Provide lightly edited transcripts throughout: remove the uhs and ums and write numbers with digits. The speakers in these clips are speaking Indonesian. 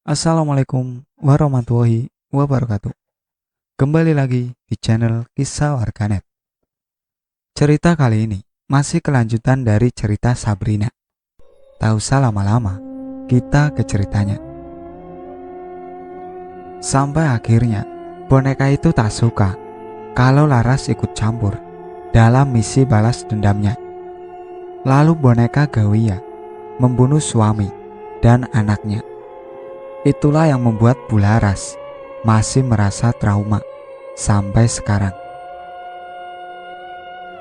Assalamualaikum warahmatullahi wabarakatuh. Kembali lagi di channel Kisah Warganet. Cerita kali ini masih kelanjutan dari cerita Sabrina. Tak usah lama-lama, kita ke ceritanya. Sampai akhirnya, boneka itu tak suka kalau Laras ikut campur dalam misi balas dendamnya. Lalu boneka Gawia membunuh suami dan anaknya. Itulah yang membuat Bularas masih merasa trauma sampai sekarang.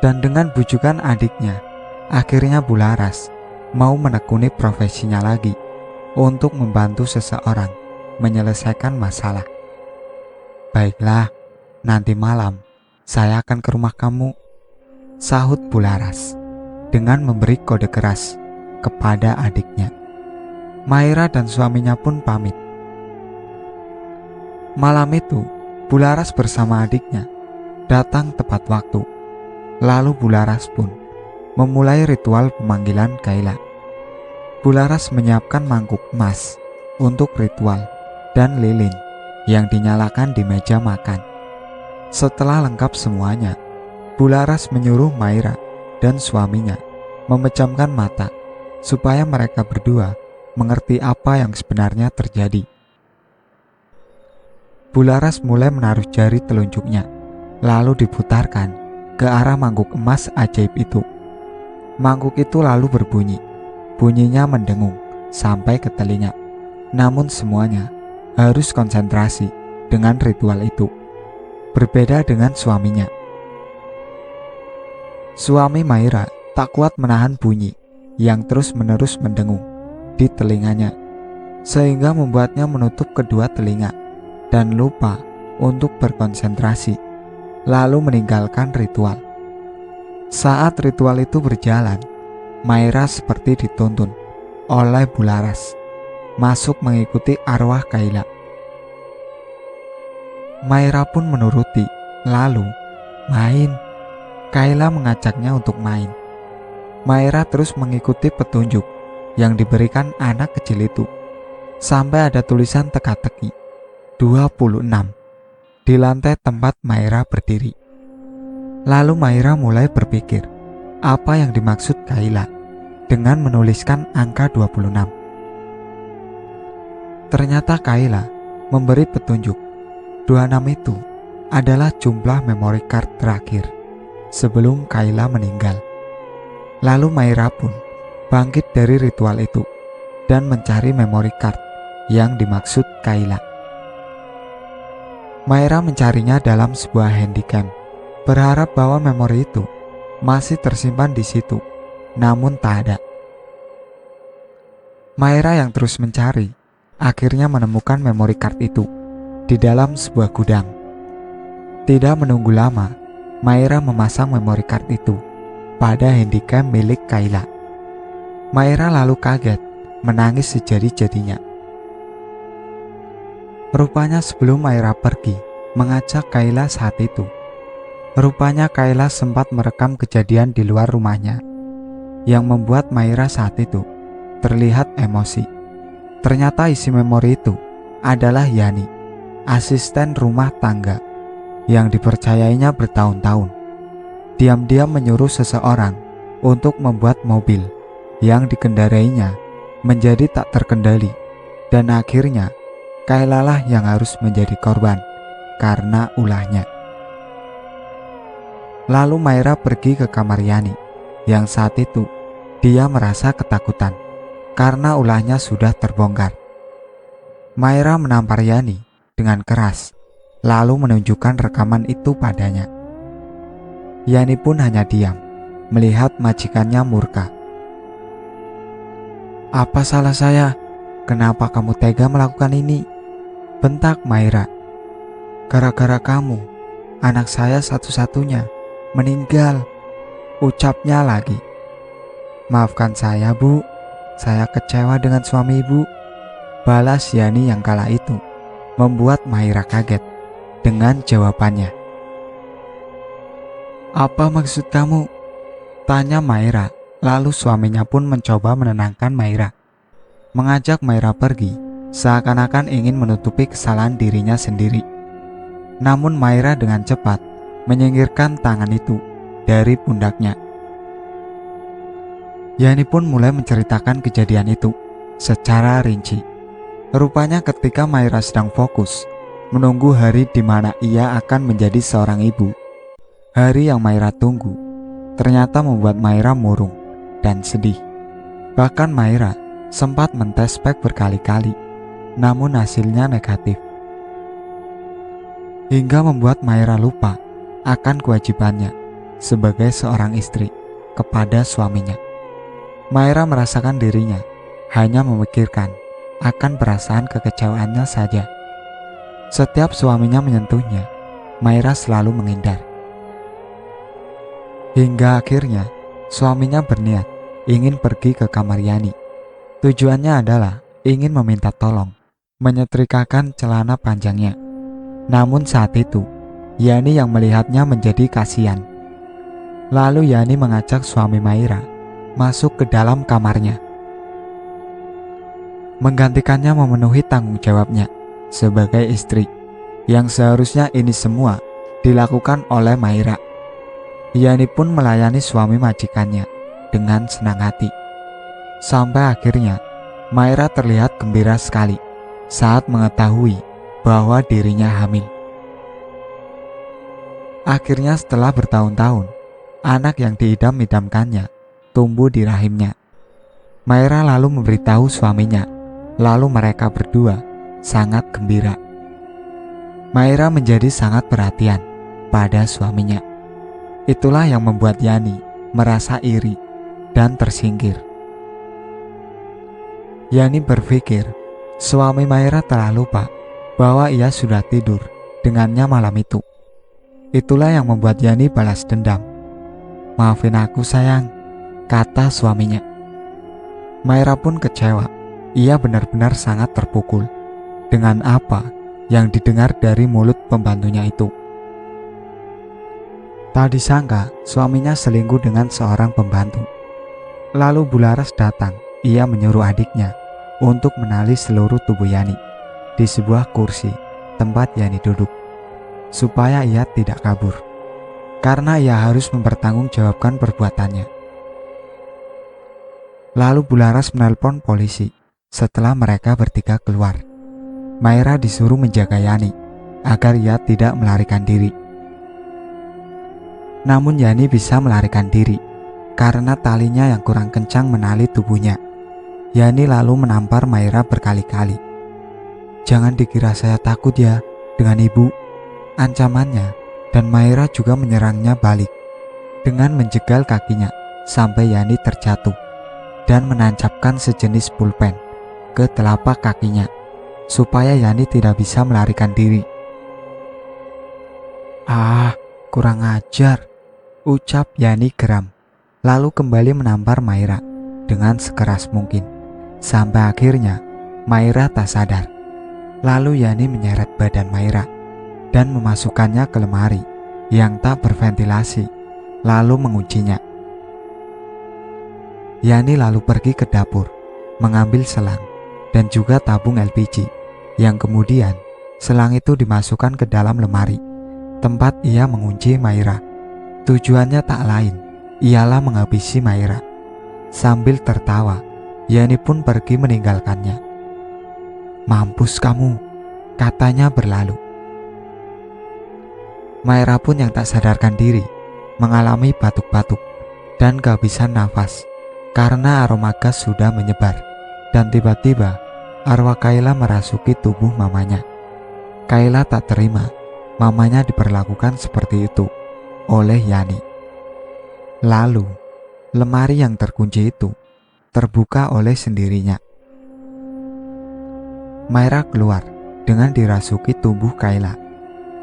Dan dengan bujukan adiknya, akhirnya Bularas mau menekuni profesinya lagi untuk membantu seseorang menyelesaikan masalah. "Baiklah, nanti malam saya akan ke rumah kamu," sahut Bularas dengan memberi kode keras kepada adiknya. Maira dan suaminya pun pamit. Malam itu, Bularas bersama adiknya datang tepat waktu. Lalu Bularas pun memulai ritual pemanggilan Kayla. Bularas menyiapkan mangkuk emas untuk ritual dan lilin yang dinyalakan di meja makan. Setelah lengkap semuanya, Bularas menyuruh Maira dan suaminya memejamkan mata supaya mereka berdua mengerti apa yang sebenarnya terjadi. Bularas mulai menaruh jari telunjuknya, lalu diputarkan ke arah mangkuk emas ajaib itu. Mangkuk itu lalu berbunyi. Bunyinya mendengung sampai ke telinga. Namun semuanya harus konsentrasi dengan ritual itu. Berbeda dengan suaminya. Suami Maira tak kuat menahan bunyi yang terus-menerus mendengung di telinganya, sehingga membuatnya menutup kedua telinga dan lupa untuk berkonsentrasi, lalu meninggalkan ritual. Saat ritual itu berjalan, Maira seperti dituntun oleh Bularas masuk mengikuti arwah Kayla. Maira pun menuruti, lalu main. Kayla mengajaknya untuk main. Maira terus mengikuti petunjuk yang diberikan anak kecil itu, sampai ada tulisan teka-teki 26 di lantai tempat Maira berdiri. Lalu Maira mulai berpikir apa yang dimaksud Kayla dengan menuliskan angka 26. Ternyata Kayla memberi petunjuk 26 itu adalah jumlah memory card terakhir sebelum Kayla meninggal. Lalu Maira pun bangkit dari ritual itu dan mencari memory card yang dimaksud Kayla. Maira mencarinya dalam sebuah handycam, berharap bahwa memori itu masih tersimpan di situ, namun tak ada. Maira yang terus mencari, akhirnya menemukan memory card itu di dalam sebuah gudang. Tidak menunggu lama, Maira memasang memory card itu pada handycam milik Kayla. Maira lalu kaget, menangis sejadi-jadinya. Rupanya sebelum Maira pergi mengajak Kayla saat itu, rupanya Kayla sempat merekam kejadian di luar rumahnya yang membuat Maira saat itu terlihat emosi. Ternyata isi memori itu adalah Yani, asisten rumah tangga yang dipercayainya bertahun-tahun. Diam-diam menyuruh seseorang untuk membuat mobil yang dikendarainya menjadi tak terkendali, dan akhirnya Kayla lah yang harus menjadi korban karena ulahnya. Lalu Maira pergi ke kamar Yani, yang saat itu dia merasa ketakutan karena ulahnya sudah terbongkar. Maira menampar Yani dengan keras, lalu menunjukkan rekaman itu padanya. Yani pun hanya diam melihat majikannya murka. "Apa salah saya? Kenapa kamu tega melakukan ini?" bentak Maira. "Gara-gara kamu, anak saya satu-satunya meninggal," ucapnya lagi. "Maafkan saya, Bu. Saya kecewa dengan suami Ibu," balas Yani yang kala itu, membuat Maira kaget dengan jawabannya. "Apa maksud kamu?" tanya Maira. Lalu suaminya pun mencoba menenangkan Maira, mengajak Maira pergi seakan-akan ingin menutupi kesalahan dirinya sendiri. Namun Maira dengan cepat menyingkirkan tangan itu dari pundaknya. Yani pun mulai menceritakan kejadian itu secara rinci. Rupanya ketika Maira sedang fokus menunggu hari di mana ia akan menjadi seorang ibu, hari yang Maira tunggu ternyata membuat Maira murung dan sedih. Bahkan Maira sempat mentes pack berkali-kali, namun hasilnya negatif. Hingga membuat Maira lupa akan kewajibannya sebagai seorang istri kepada suaminya. Maira merasakan dirinya hanya memikirkan akan perasaan kekecewaannya saja. Setiap suaminya menyentuhnya, Maira selalu menghindar. Hingga akhirnya suaminya berniat ingin pergi ke kamar Yani. Tujuannya adalah ingin meminta tolong menyetrikakan celana panjangnya. Namun saat itu Yani yang melihatnya menjadi kasihan. Lalu Yani mengajak suami Maira masuk ke dalam kamarnya, menggantikannya memenuhi tanggung jawabnya sebagai istri, yang seharusnya ini semua dilakukan oleh Maira. Yani pun melayani suami majikannya dengan senang hati. Sampai akhirnya Maira terlihat gembira sekali saat mengetahui bahwa dirinya hamil. Akhirnya setelah bertahun-tahun, anak yang diidam-idamkannya tumbuh di rahimnya. Maira lalu memberitahu suaminya, lalu mereka berdua sangat gembira. Maira menjadi sangat perhatian pada suaminya. Itulah yang membuat Yani merasa iri dan tersingkir. Yani berpikir suami Maira telah lupa bahwa ia sudah tidur dengannya malam itu. Itulah yang membuat Yani balas dendam. "Maafin aku sayang," kata suaminya. Maira pun kecewa. Ia benar-benar sangat terpukul dengan apa yang didengar dari mulut pembantunya itu. Tak disangka suaminya selingkuh dengan seorang pembantu. Lalu Bularas datang. Ia menyuruh adiknya untuk menali seluruh tubuh Yani di sebuah kursi tempat Yani duduk, supaya ia tidak kabur, karena ia harus mempertanggungjawabkan perbuatannya. Lalu Bularas menelpon polisi. Setelah mereka bertiga keluar, Maira disuruh menjaga Yani agar ia tidak melarikan diri. Namun Yani bisa melarikan diri karena talinya yang kurang kencang menali tubuhnya. Yani lalu menampar Maira berkali-kali. "Jangan dikira saya takut ya dengan ibu," ancamannya, dan Maira juga menyerangnya balik dengan menjegal kakinya sampai Yani terjatuh dan menancapkan sejenis pulpen ke telapak kakinya supaya Yani tidak bisa melarikan diri. "Ah, kurang ajar," ucap Yani geram, lalu kembali menampar Maira dengan sekeras mungkin sampai akhirnya Maira tak sadar. Lalu Yani menyeret badan Maira dan memasukkannya ke lemari yang tak berventilasi, lalu menguncinya. Yani lalu pergi ke dapur mengambil selang dan juga tabung LPG, yang kemudian selang itu dimasukkan ke dalam lemari tempat ia mengunci Maira. Tujuannya tak lain ialah menghabisi Maira. Sambil tertawa, Yani pun pergi meninggalkannya. "Mampus kamu," katanya berlalu. Maira pun yang tak sadarkan diri mengalami batuk-batuk dan kehabisan nafas karena aroma gas sudah menyebar. Dan tiba-tiba arwah Kayla merasuki tubuh mamanya. Kayla tak terima mamanya diperlakukan seperti itu oleh Yani. Lalu lemari yang terkunci itu terbuka oleh sendirinya. Maira keluar dengan dirasuki tubuh Kayla,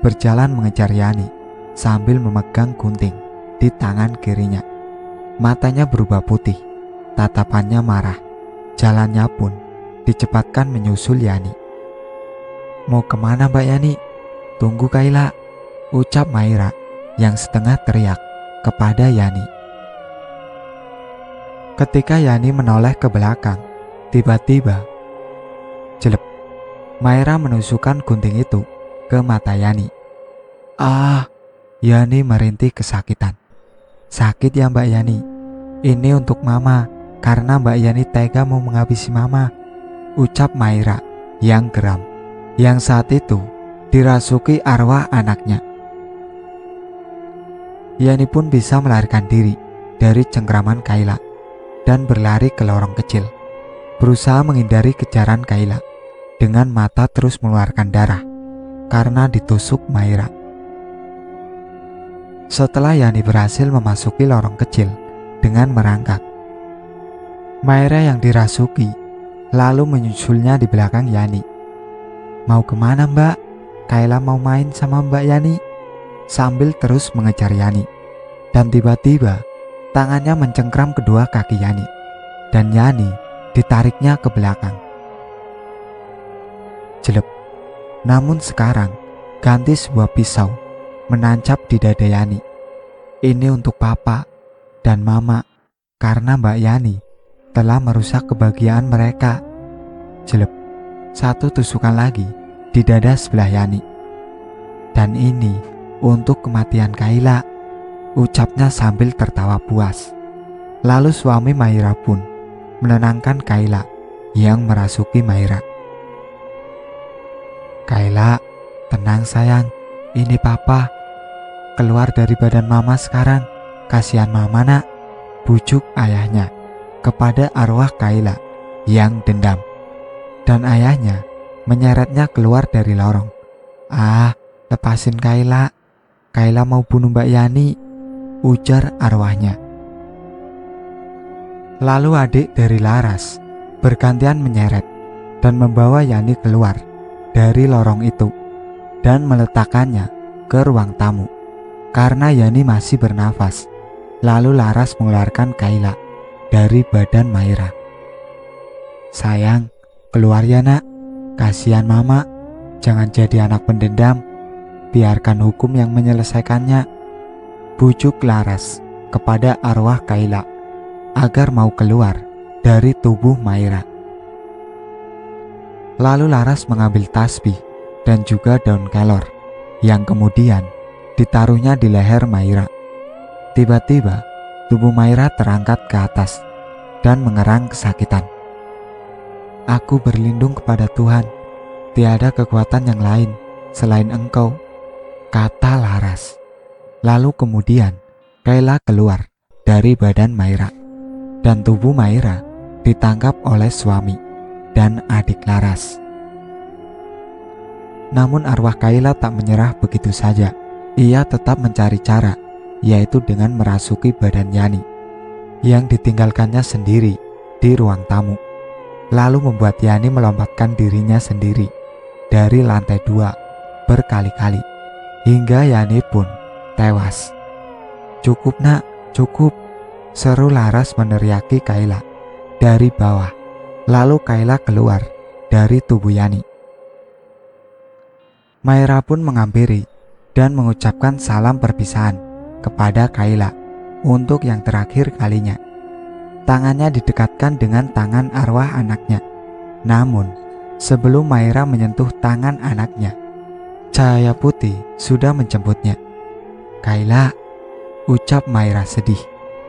berjalan mengejar Yani sambil memegang gunting di tangan kirinya. Matanya berubah putih, tatapannya marah. Jalannya pun dicepatkan menyusul Yani. "Mau kemana Mbak Yani?" "Tunggu Kayla," ucap Maira yang setengah teriak kepada Yani. Ketika Yani menoleh ke belakang, tiba-tiba jelek, Maira menusukkan gunting itu ke mata Yani. Ah, Yani merintih kesakitan. Sakit ya Mbak Yani? Ini untuk Mama, karena Mbak Yani tega mau menghabisi Mama, ucap Maira yang geram, yang saat itu dirasuki arwah anaknya. Yani pun bisa melarikan diri dari cengkraman Kayla dan berlari ke lorong kecil, berusaha menghindari kejaran Kayla dengan mata terus mengeluarkan darah karena ditusuk Maira. Setelah Yani berhasil memasuki lorong kecil dengan merangkak, Maira yang dirasuki lalu menyusulnya di belakang Yani. Mau kemana Mbak? Kayla mau main sama Mbak Yani, sambil terus mengejar Yani. Dan tiba-tiba tangannya mencengkram kedua kaki Yani, dan Yani ditariknya ke belakang. Jelek. Namun sekarang ganti sebuah pisau menancap di dada Yani. Ini untuk Papa dan Mama, karena Mbak Yani telah merusak kebahagiaan mereka. Jelek. Satu tusukan lagi di dada sebelah Yani. Dan ini untuk kematian Kayla, ucapnya sambil tertawa puas. Lalu suami Maira pun menenangkan Kayla yang merasuki Maira. Kayla, tenang sayang, ini Papa. Keluar dari badan Mama sekarang, kasihan Mama nak, bujuk ayahnya kepada arwah Kayla yang dendam. Dan ayahnya menyeretnya keluar dari lorong. Ah, lepasin Kayla, Kayla mau bunuh Mbak Yani, ujar arwahnya. Lalu adik dari Laras bergantian menyeret dan membawa Yani keluar dari lorong itu dan meletakkannya ke ruang tamu. Karena Yani masih bernafas, lalu Laras mengeluarkan Kayla dari badan Maira. Sayang, keluar ya nak, kasihan Mama, jangan jadi anak pendendam, biarkan hukum yang menyelesaikannya, bujuk Laras kepada arwah Kayla agar mau keluar dari tubuh Maira. Lalu Laras mengambil tasbih dan juga daun kelor yang kemudian ditaruhnya di leher Maira. Tiba-tiba tubuh Maira terangkat ke atas dan mengerang kesakitan. Aku berlindung kepada Tuhan, tiada kekuatan yang lain selain Engkau, kata Laras. Lalu kemudian Kayla keluar dari badan Maira dan tubuh Maira ditangkap oleh suami dan adik Laras. Namun arwah Kayla tak menyerah begitu saja. Ia tetap mencari cara, yaitu dengan merasuki badan Yani yang ditinggalkannya sendiri di ruang tamu, lalu membuat Yani melompatkan dirinya sendiri dari lantai 2 berkali-kali hingga Yani pun tewas. Cukup nak, cukup, seru Laras meneriaki Kayla dari bawah. Lalu Kayla keluar dari tubuh Yani. Maira pun menghampiri dan mengucapkan salam perpisahan kepada Kayla untuk yang terakhir kalinya. Tangannya didekatkan dengan tangan arwah anaknya. Namun, sebelum Maira menyentuh tangan anaknya, cahaya putih sudah menjemputnya. Kayla, ucap Maira sedih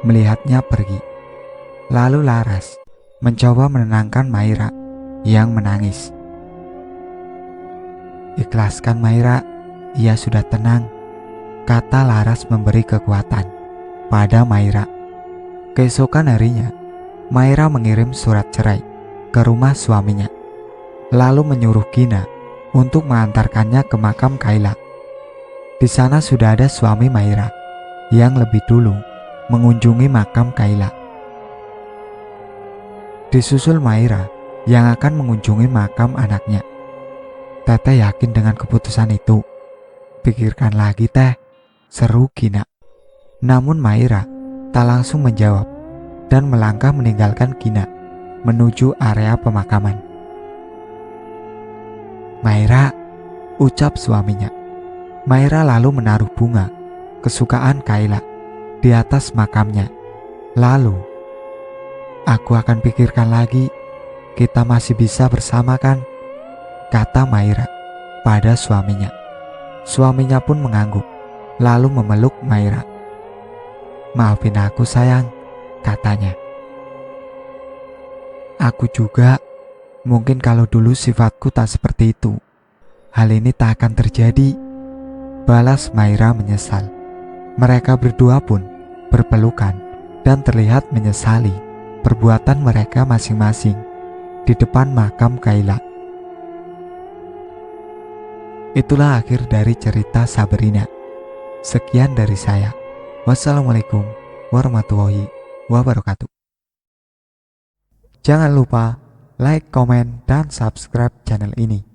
melihatnya pergi. Lalu Laras mencoba menenangkan Maira yang menangis. Ikhlaskan Maira, ia sudah tenang, kata Laras memberi kekuatan pada Maira. Keesokan harinya, Maira mengirim surat cerai ke rumah suaminya, lalu menyuruh Gina untuk mengantarkannya ke makam Kayla. Di sana sudah ada suami Maira yang lebih dulu mengunjungi makam Kayla. Disusul Maira yang akan mengunjungi makam anaknya. Teteh yakin dengan keputusan itu? Pikirkan lagi teh, seru Gina. Namun Maira tak langsung menjawab dan melangkah meninggalkan Gina menuju area pemakaman. Maira, ucap suaminya. Maira lalu menaruh bunga kesukaan Kayla di atas makamnya. Lalu, aku akan pikirkan lagi, kita masih bisa bersama kan? kata Maira pada suaminya. Suaminya pun mengangguk, lalu memeluk Maira. "Maafin aku sayang," katanya. "Aku juga. Mungkin kalau dulu sifatku tak seperti itu, hal ini tak akan terjadi," balas Maira menyesal. Mereka berdua pun berpelukan dan terlihat menyesali perbuatan mereka masing-masing di depan makam Kayla. Itulah akhir dari cerita Sabrina. Sekian dari saya. Wassalamualaikum warahmatullahi wabarakatuh. Jangan lupa like, komen, dan subscribe channel ini